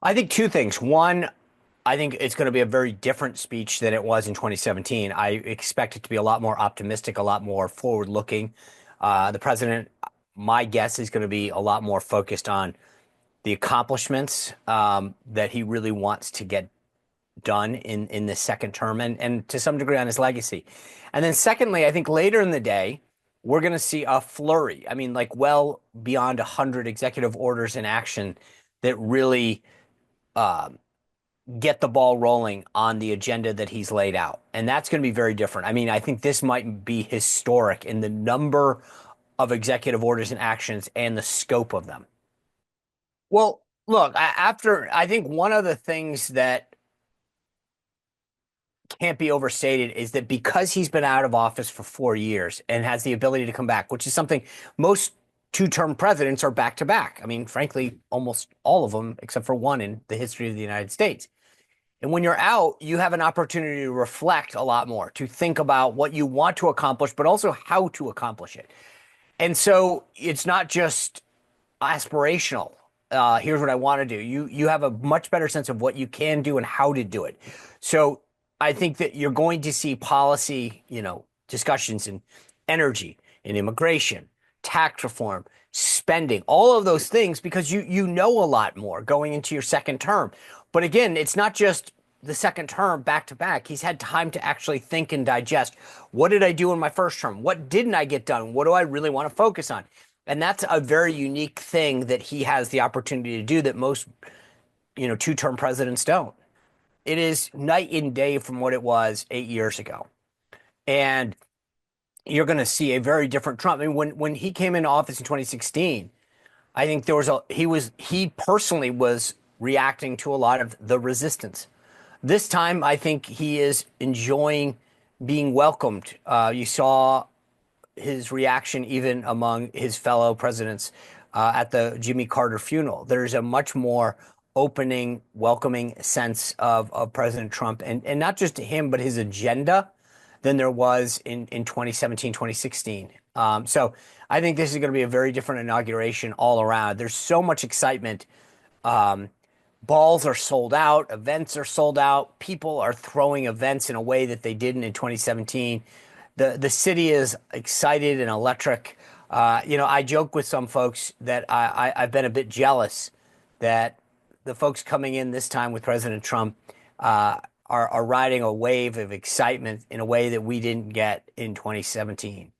I think two things. One, I think it's going to be a very different speech than it was in 2017. I expect it to be a lot more optimistic, a lot more forward-looking. The president, my guess, is going to be a lot more focused on the accomplishments that he really wants to get done in this second term and to some degree on his legacy. And then secondly, I think later in the day, we're going to see a flurry. I mean, like well beyond 100 executive orders in action that really uh, get the ball rolling on the agenda that he's laid out. And that's going to be very different. I mean, I think this might be historic in the number of executive orders and actions and the scope of them. Well, look, I think one of the things that can't be overstated is that because he's been out of office for 4 years and has the ability to come back, which is something most two-term presidents are back to back. I mean, frankly, almost all of them, except for one in the history of the United States. And when you're out, you have an opportunity to reflect a lot more, to think about what you want to accomplish, but also how to accomplish it. And so it's not just aspirational. Here's what I want to do. You have a much better sense of what you can do and how to do it. So I think that you're going to see policy, discussions in energy, in immigration, tax reform, spending, all of those things, because you know a lot more going into your second term. But again, it's not just the second term back to back. He's had time to actually think and digest. What did I do in my first term? What didn't I get done? What do I really want to focus on? And that's a very unique thing that he has the opportunity to do that most, two-term presidents don't. It is night and day from what it was 8 years ago. And you're going to see a very different Trump. I mean, when he came into office in 2016, I think he personally was reacting to a lot of the resistance. This time, I think he is enjoying being welcomed. You saw his reaction even among his fellow presidents at the Jimmy Carter funeral. There's a much more opening, welcoming sense of President Trump, and not just to him, but his agenda than there was in 2017, 2016. So I think this is going to be a very different inauguration all around. There's so much excitement. Balls are sold out, events are sold out, people are throwing events in a way that they didn't in 2017. The city is excited and electric. I joke with some folks that I've been a bit jealous that the folks coming in this time with President Trump are riding a wave of excitement in a way that we didn't get in 2017.